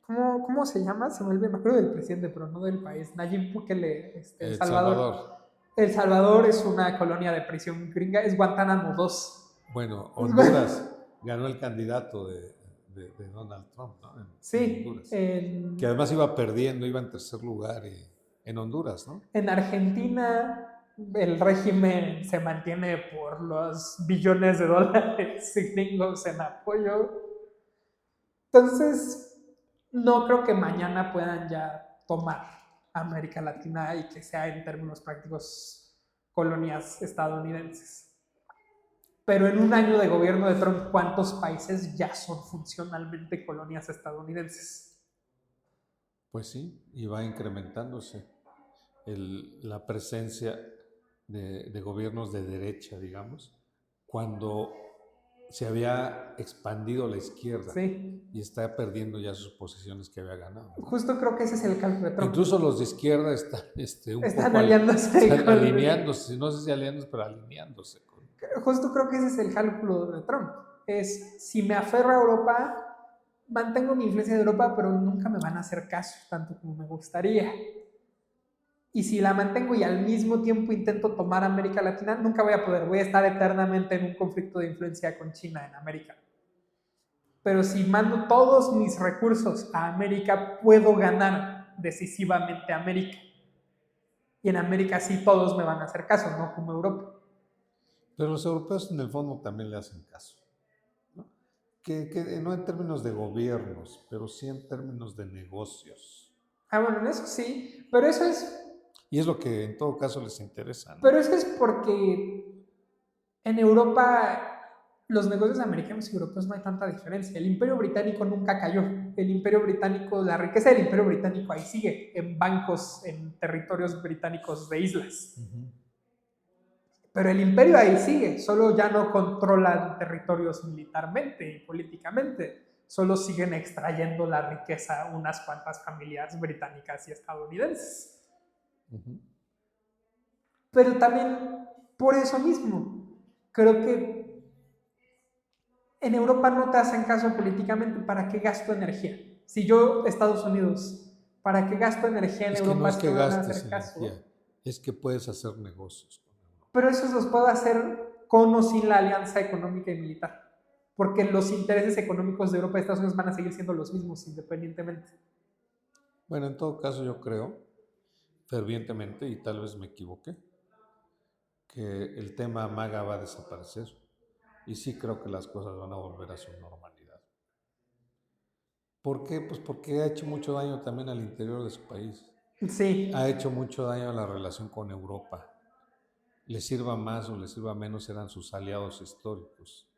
¿Cómo se llama? Se me olvidó, me acuerdo del presidente, pero no del país. Nayib Bukele, El El Salvador. Salvador. El Salvador es una colonia de prisión gringa, es Guantánamo 2. Bueno, Honduras ganó el candidato de Donald Trump, ¿no? Sí, Honduras. Que además iba perdiendo, iba en tercer lugar en Honduras, ¿no? En Argentina el régimen se mantiene por los billones de dólares gringos en apoyo. Entonces, no creo que mañana puedan ya tomar América Latina y que sea en términos prácticos colonias estadounidenses. Pero en un año de gobierno de Trump, ¿cuántos países ya son funcionalmente colonias estadounidenses? Pues sí, y va incrementándose la presencia de gobiernos de derecha, digamos, cuando se había expandido la izquierda Sí. y está perdiendo ya sus posiciones que había ganado. Justo creo que ese es el cálculo de Trump. Incluso los de izquierda están un Están poco aliándose con... alineándose, no sé si aliándose, pero alineándose. Justo creo que ese es el cálculo de Trump. Es, si me aferro a Europa, mantengo mi influencia de Europa, pero nunca me van a hacer caso tanto como me gustaría. Y si la mantengo y al mismo tiempo intento tomar América Latina, nunca voy a poder. Voy a estar eternamente en un conflicto de influencia con China en América. Pero si mando todos mis recursos a América, puedo ganar decisivamente a América. Y en América sí todos me van a hacer caso, no como Europa. Pero los europeos en el fondo también le hacen caso, ¿no? Que no en términos de gobiernos, pero sí en términos de negocios. Bueno, en eso sí, pero eso es... Y es lo que en todo caso les interesa, ¿no? Pero eso es porque en Europa, los negocios americanos y europeos no hay tanta diferencia. El Imperio Británico nunca cayó. El Imperio Británico, la riqueza del Imperio Británico ahí sigue, en bancos, en territorios británicos de islas. Pero el imperio ahí sigue, solo ya no controlan territorios militarmente y políticamente, solo siguen extrayendo la riqueza unas cuantas familias británicas y estadounidenses. Pero también por eso mismo, creo que en Europa no te hacen caso políticamente. ¿Para qué gasto energía? Si yo, Estados Unidos, ¿para qué gasto energía en Europa? No es que me van a gastes hacer caso. energía, es que puedes hacer negocios. Pero eso los puedo hacer con o sin la alianza económica y militar. Porque los intereses económicos de Europa y Estados Unidos van a seguir siendo los mismos independientemente. Bueno, en todo caso yo creo fervientemente, y tal vez me equivoque, que el tema MAGA va a desaparecer. Y sí creo que las cosas van a volver a su normalidad. ¿Por qué? Pues porque ha hecho mucho daño también al interior de su país. Sí. Ha hecho mucho daño a la relación con Europa. Le sirva más o le sirva menos, eran sus aliados históricos.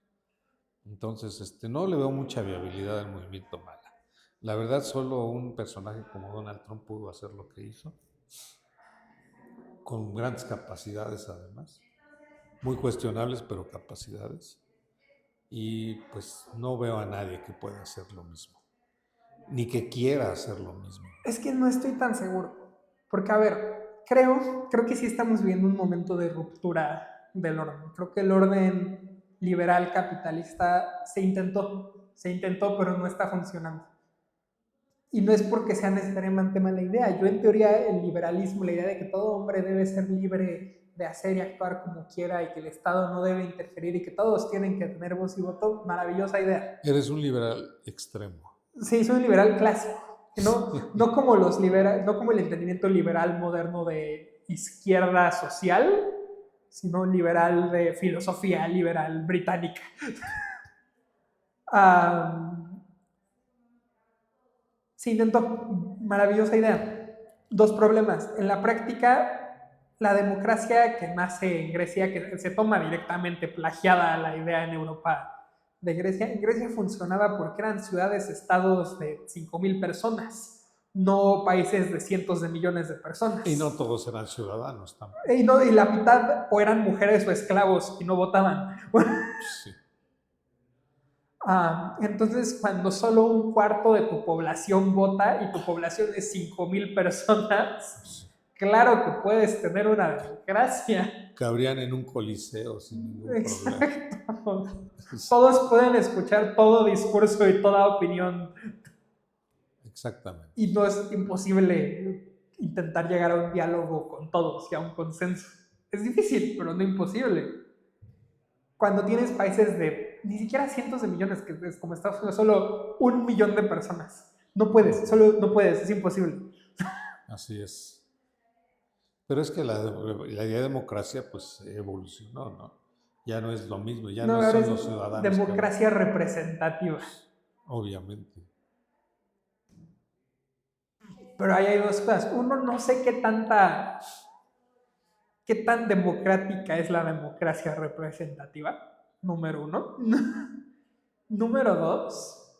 Entonces, no le veo mucha viabilidad al movimiento MAGA. La verdad, solo un personaje como Donald Trump pudo hacer lo que hizo, con grandes capacidades además, muy cuestionables, pero capacidades. Y pues no veo a nadie que pueda hacer lo mismo, ni que quiera hacer lo mismo. Es que no estoy tan seguro, porque a ver, creo que sí estamos viviendo un momento de ruptura del orden. Creo que el orden liberal capitalista se intentó, pero no está funcionando. Y no es porque sea necesariamente mala idea. Yo en teoría el liberalismo, la idea de que todo hombre debe ser libre de hacer y actuar como quiera y que el Estado no debe interferir y que todos tienen que tener voz y voto, maravillosa idea. Eres un liberal extremo. Sí, soy un liberal clásico. No como los no como el entendimiento liberal moderno de izquierda social, sino liberal de filosofía liberal británica. Se intentó, maravillosa idea. Dos problemas. En la práctica, la democracia que nace en Grecia, que se toma directamente plagiada la idea en Europa de Grecia, en Grecia funcionaba porque eran ciudades-estados de 5,000 personas, no países de cientos de millones de personas. Y no todos eran ciudadanos tampoco. Y la mitad o eran mujeres o esclavos y no votaban. Sí. Entonces, cuando solo un cuarto de tu población vota y tu población es 5,000 personas, claro que puedes tener una democracia. Cabrían en un coliseo sin ningún problema. Todos pueden escuchar todo discurso y toda opinión. Exactamente. Y no es imposible intentar llegar a un diálogo con todos y a un consenso. Es difícil, pero no imposible. Cuando tienes países de ni siquiera cientos de millones, que es como Estados Unidos, solo 1 millón de personas. No puedes, es imposible. Así es. Pero es que la idea de democracia pues evolucionó, ¿no? Ya no es lo mismo, ya no son los ciudadanos. Democracia representativa. Obviamente. Pero ahí hay dos cosas. Uno, no sé qué tan democrática es la democracia representativa, número uno. Número dos,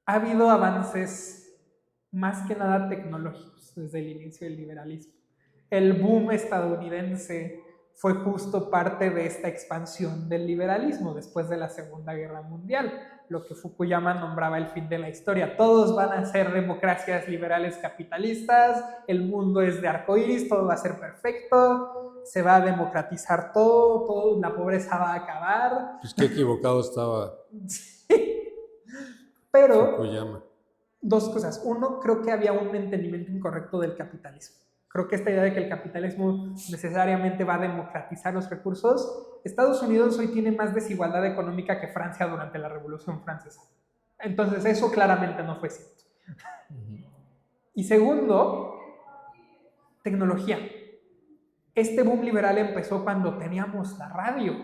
ha habido avances más que nada tecnológicos desde el inicio del liberalismo. El boom estadounidense fue justo parte de esta expansión del liberalismo después de la Segunda Guerra Mundial, lo que Fukuyama nombraba el fin de la historia. Todos van a ser democracias liberales capitalistas, el mundo es de arcoíris, todo va a ser perfecto, se va a democratizar todo, la pobreza va a acabar. Pues qué equivocado estaba Pero Fukuyama. dos cosas. Uno, creo que había un entendimiento incorrecto del capitalismo. Creo que esta idea de que el capitalismo necesariamente va a democratizar los recursos. Estados Unidos hoy tiene más desigualdad económica que Francia durante la Revolución Francesa. Entonces eso claramente no fue cierto. Y segundo, tecnología. Este boom liberal empezó cuando teníamos la radio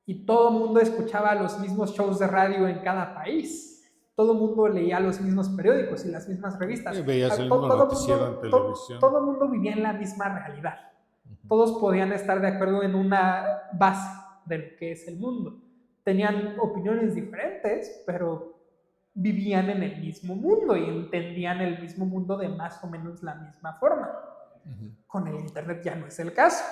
y todo el mundo escuchaba los mismos shows de radio en cada país. Todo el mundo leía los mismos periódicos y las mismas revistas. Veías el mismo noticiero en televisión. Todo el mundo vivía en la misma realidad. Todos podían estar de acuerdo en una base de lo que es el mundo. Tenían opiniones diferentes, pero vivían en el mismo mundo y entendían el mismo mundo de más o menos la misma forma. Con el internet ya no es el caso.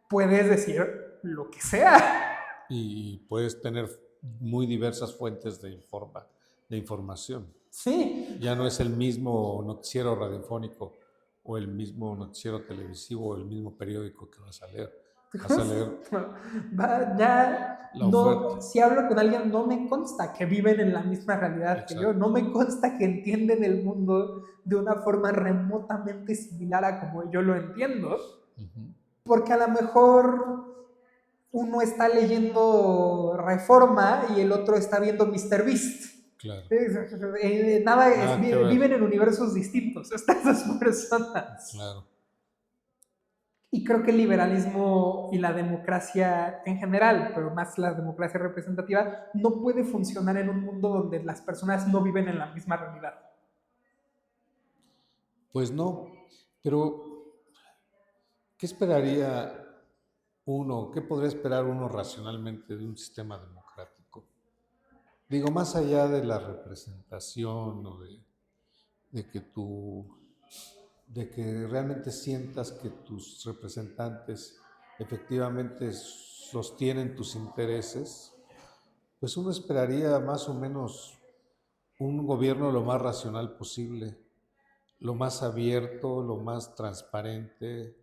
Puedes decir lo que sea. Y puedes tener muy diversas fuentes de información. Sí. Ya no es el mismo noticiero radiofónico o el mismo noticiero televisivo o el mismo periódico que vas a leer. Vas a leer ya la no, oferta. si hablo con alguien no me consta que viven en la misma realidad. Exacto. Que yo, no me consta que entienden el mundo de una forma remotamente similar a como yo lo entiendo, porque a lo mejor uno está leyendo Reforma y el otro está viendo Mr. Beast. Claro. Viven en universos distintos estas dos personas. Claro. Y creo que el liberalismo y la democracia en general, pero más la democracia representativa, no puede funcionar en un mundo donde las personas no viven en la misma realidad. Pues no, pero ¿qué esperaría uno, qué podría esperar uno racionalmente de un sistema democrático? Digo, más allá de la representación o de que realmente sientas que tus representantes efectivamente sostienen tus intereses, pues uno esperaría más o menos un gobierno lo más racional posible, lo más abierto, lo más transparente.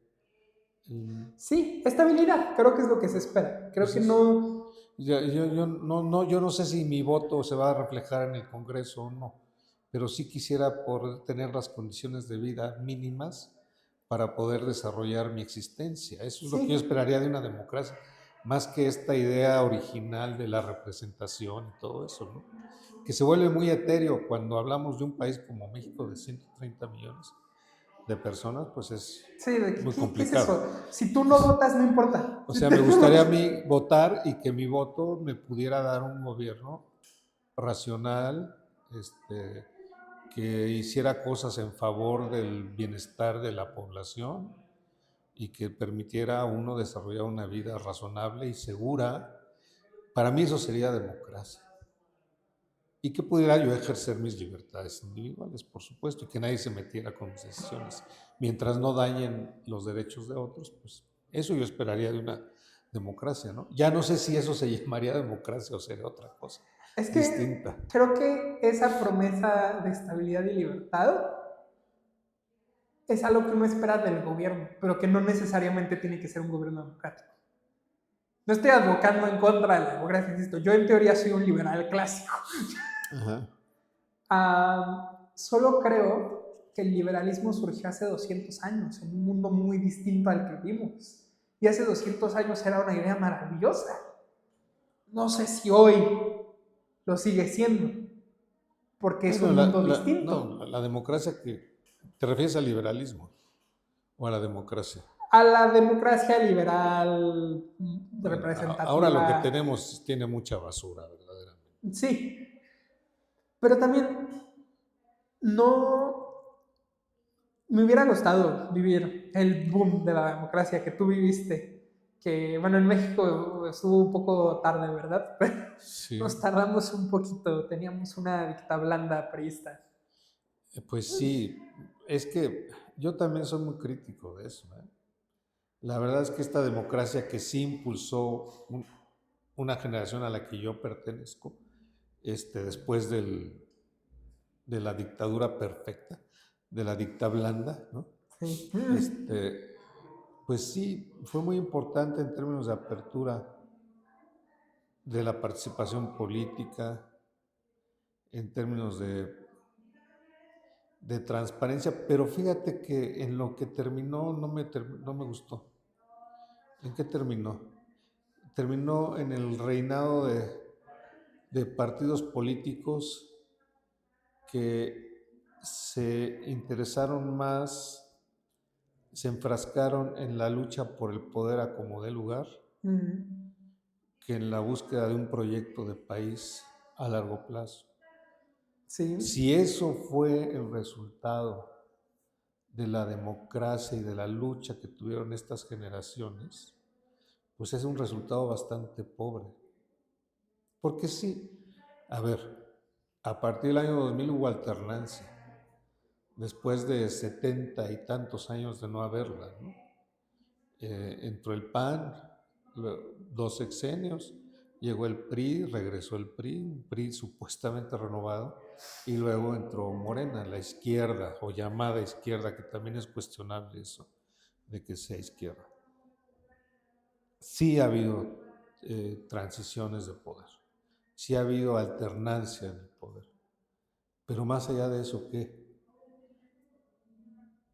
Sí, estabilidad, creo que es lo que se espera. Creo que no... Yo no sé si mi voto se va a reflejar en el Congreso o no, pero sí quisiera poder tener las condiciones de vida mínimas para poder desarrollar mi existencia. Eso es lo que yo esperaría de una democracia, más que esta idea original de la representación y todo eso, ¿no? Que se vuelve muy etéreo cuando hablamos de un país como México de 130 millones de personas, pues es muy complicado. ¿Qué es eso? Si tú no votas, no importa. O sea, me gustaría a mí votar y que mi voto me pudiera dar un gobierno racional, que hiciera cosas en favor del bienestar de la población y que permitiera a uno desarrollar una vida razonable y segura. Para mí eso sería democracia. Y que pudiera yo ejercer mis libertades individuales, por supuesto, y que nadie se metiera con mis decisiones. Mientras no dañen los derechos de otros, pues eso yo esperaría de una democracia, ¿no? Ya no sé si eso se llamaría democracia o sería otra cosa distinta. Creo que esa promesa de estabilidad y libertad es algo que uno espera del gobierno, pero que no necesariamente tiene que ser un gobierno democrático. No estoy advocando en contra de la democracia, insisto. Yo en teoría soy un liberal clásico. Solo creo que el liberalismo surgió hace 200 años, en un mundo muy distinto al que vivimos. Y hace 200 años era una idea maravillosa. No sé si hoy lo sigue siendo, porque es un mundo distinto. No, la democracia que... ¿Te refieres al liberalismo o a la democracia? A la democracia liberal representativa. Ahora lo que tenemos tiene mucha basura, verdaderamente. Sí, pero también no... Me hubiera gustado vivir el boom de la democracia que tú viviste, que bueno, en México estuvo un poco tarde, ¿verdad? Pero sí. Nos tardamos un poquito, teníamos una dicta blanda priista. Pues sí, es que yo también soy muy crítico de eso, ¿eh? La verdad es que esta democracia que sí impulsó una generación a la que yo pertenezco, después de la dictadura perfecta, de la dicta blanda, ¿no? Sí. Pues sí, fue muy importante en términos de apertura de la participación política, en términos de transparencia, pero fíjate que en lo que terminó no me gustó. ¿En qué terminó? Terminó en el reinado de partidos políticos que se interesaron más, se enfrascaron en la lucha por el poder a como dé lugar, que en la búsqueda de un proyecto de país a largo plazo. Sí. Si eso fue el resultado de la democracia y de la lucha que tuvieron estas generaciones, pues es un resultado bastante pobre. Porque sí, a ver, a partir del año 2000 hubo alternancia, después de 70 y tantos años de no haberla, ¿no? Entró el PAN, 2 sexenios, llegó el PRI, regresó el PRI, un PRI supuestamente renovado, y luego entró Morena, la izquierda, o llamada izquierda, que también es cuestionable eso, de que sea izquierda. Sí ha habido transiciones de poder, sí ha habido alternancia en el poder, pero más allá de eso, ¿qué?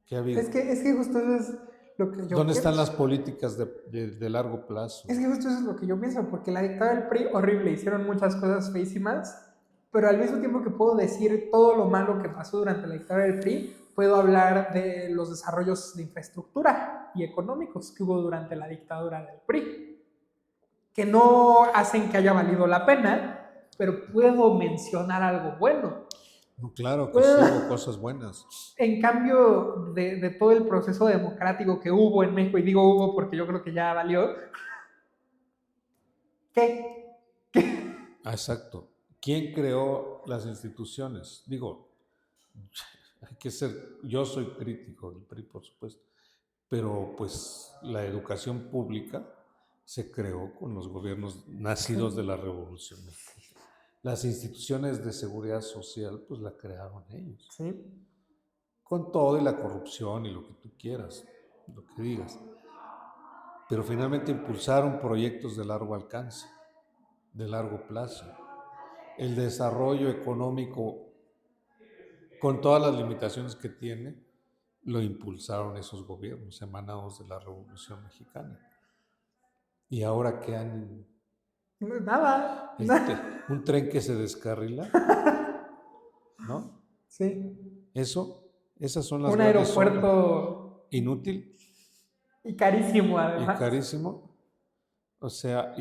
¿Qué ha habido? Es que justo eso es lo que yo ¿Dónde pienso. están las políticas de largo plazo? Es que justo eso es lo que yo pienso, porque la dictadura del PRI, horrible, hicieron muchas cosas feísimas, pero al mismo tiempo que puedo decir todo lo malo que pasó durante la dictadura del PRI, puedo hablar de los desarrollos de infraestructura y económicos que hubo durante la dictadura del PRI, que no hacen que haya valido la pena, pero puedo mencionar algo bueno. No, claro que sí hubo cosas buenas. En cambio de todo el proceso democrático que hubo en México, y digo hubo porque yo creo que ya valió, ¿qué? Exacto. ¿Quién creó las instituciones? Digo, hay que ser, yo soy crítico del PRI, por supuesto, pero pues la educación pública se creó con los gobiernos nacidos de la Revolución Mexicana. Las instituciones de seguridad social, pues la crearon ellos. Sí. Con todo y la corrupción y lo que tú quieras, lo que digas. Pero finalmente impulsaron proyectos de largo alcance, de largo plazo. El desarrollo económico, con todas las limitaciones que tiene, lo impulsaron esos gobiernos emanados de la Revolución Mexicana. Y ahora que han... Nada. Un tren que se descarrila, ¿no? Sí. Esas son las Un grandes obras. aeropuerto Inútil y carísimo y además. carísimo. O sea,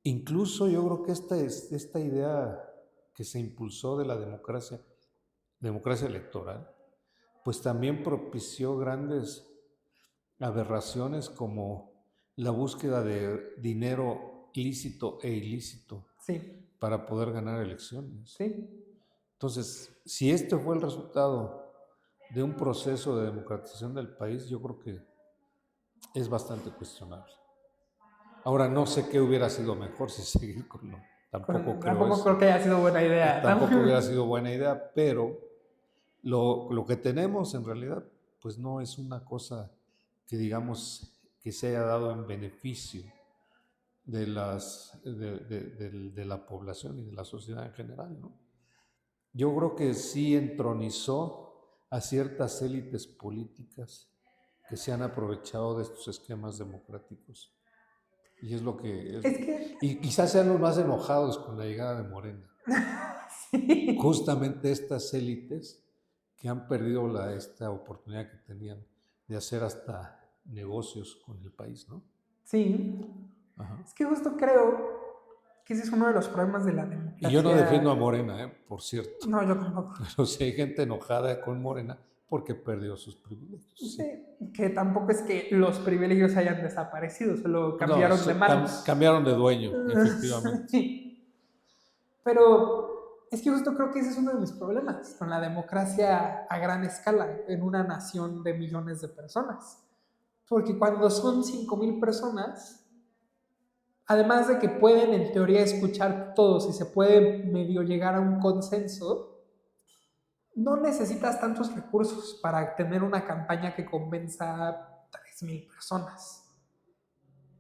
incluso yo creo que esta idea que se impulsó de la democracia electoral, pues también propició grandes aberraciones como la búsqueda de dinero lícito e ilícito Sí. para poder ganar elecciones. Sí. Entonces, si este fue el resultado de un proceso de democratización del país, yo creo que es bastante cuestionable. Ahora no sé qué hubiera sido mejor si seguir con lo. Tampoco creo que haya sido buena idea. Tampoco hubiera sido buena idea, pero lo que tenemos en realidad, pues no es una cosa que digamos que se haya dado en beneficio de la población y de la sociedad en general, ¿no? Yo creo que sí entronizó a ciertas élites políticas que se han aprovechado de estos esquemas democráticos. Y es lo que... y quizás sean los más enojados con la llegada de Morena. Sí. Justamente estas élites que han perdido esta oportunidad que tenían de hacer hasta negocios con el país, ¿no? Sí. Ajá. Es que justo creo que ese es uno de los problemas de la democracia. Y yo no defiendo a Morena, por cierto. No, yo tampoco. Pero sí hay gente enojada con Morena porque perdió sus privilegios. Sí, que tampoco es que los privilegios hayan desaparecido, solo cambiaron de manos. Cambiaron de dueño, efectivamente. Sí. Pero Es que justo creo que ese es uno de mis problemas con la democracia a gran escala en una nación de millones de personas. Porque cuando son 5,000 personas, además de que pueden en teoría escuchar todos y se puede medio llegar a un consenso, no necesitas tantos recursos para tener una campaña que convenza a 3,000 personas.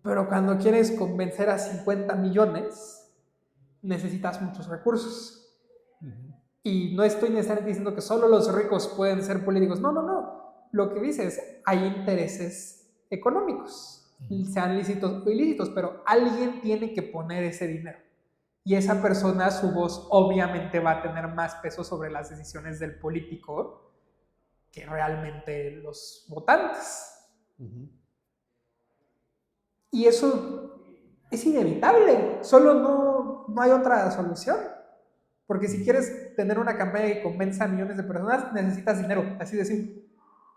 Pero cuando quieres convencer a 50 millones, necesitas muchos recursos. Y no estoy necesariamente diciendo que solo los ricos pueden ser políticos. No, no, no. Lo que dice es, hay intereses económicos, sean lícitos o ilícitos, pero alguien tiene que poner ese dinero. Y esa persona, su voz obviamente va a tener más peso sobre las decisiones del político que realmente los votantes. Y eso es inevitable, solo no hay otra solución. Porque si quieres tener una campaña que convenza a millones de personas, necesitas dinero, así de simple.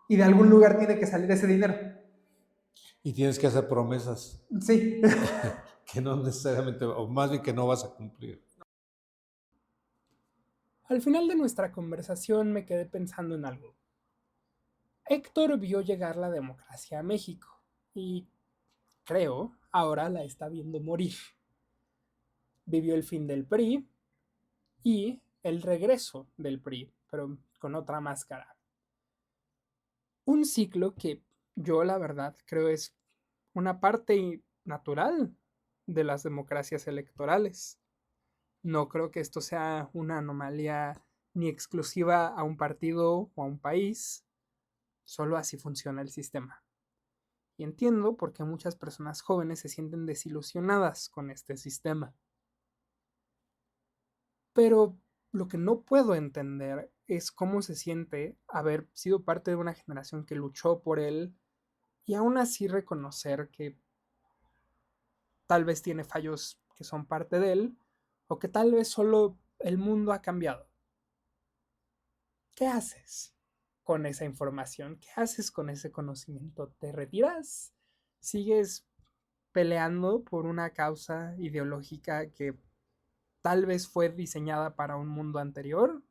Y de algún lugar tiene que salir ese dinero. Y tienes que hacer promesas. Sí. Que no necesariamente, o más bien que no vas a cumplir. Al final de nuestra conversación me quedé pensando en algo. Héctor vio llegar la democracia a México y creo ahora la está viendo morir. Vivió el fin del PRI y el regreso del PRI, pero con otra máscara. Un ciclo que yo la verdad creo es una parte natural de las democracias electorales. No creo que esto sea una anomalía ni exclusiva a un partido o a un país, solo así funciona el sistema. Y entiendo por qué muchas personas jóvenes se sienten desilusionadas con este sistema. Pero lo que no puedo entender es cómo se siente haber sido parte de una generación que luchó por él y aún así reconocer que tal vez tiene fallos que son parte de él o que tal vez solo el mundo ha cambiado. ¿Qué haces con esa información? ¿Qué haces con ese conocimiento? ¿Te retiras? ¿Sigues peleando por una causa ideológica que tal vez fue diseñada para un mundo anterior?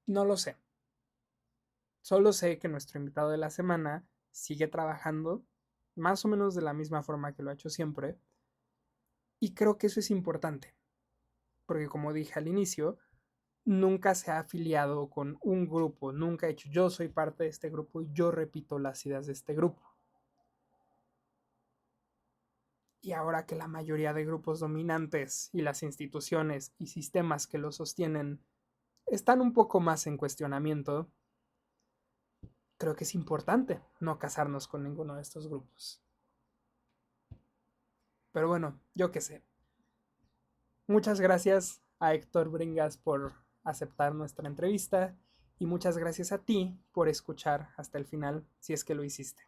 No lo sé. Solo sé que nuestro invitado de la semana sigue trabajando más o menos de la misma forma que lo ha hecho siempre. Y creo que eso es importante. Porque como dije al inicio, nunca se ha afiliado con un grupo. Nunca ha dicho yo soy parte de este grupo y yo repito las ideas de este grupo. Y ahora que la mayoría de grupos dominantes y las instituciones y sistemas que lo sostienen están un poco más en cuestionamiento, creo que es importante no casarnos con ninguno de estos grupos. Pero bueno, yo qué sé. Muchas gracias a Héctor Bringas por aceptar nuestra entrevista y muchas gracias a ti por escuchar hasta el final, si es que lo hiciste.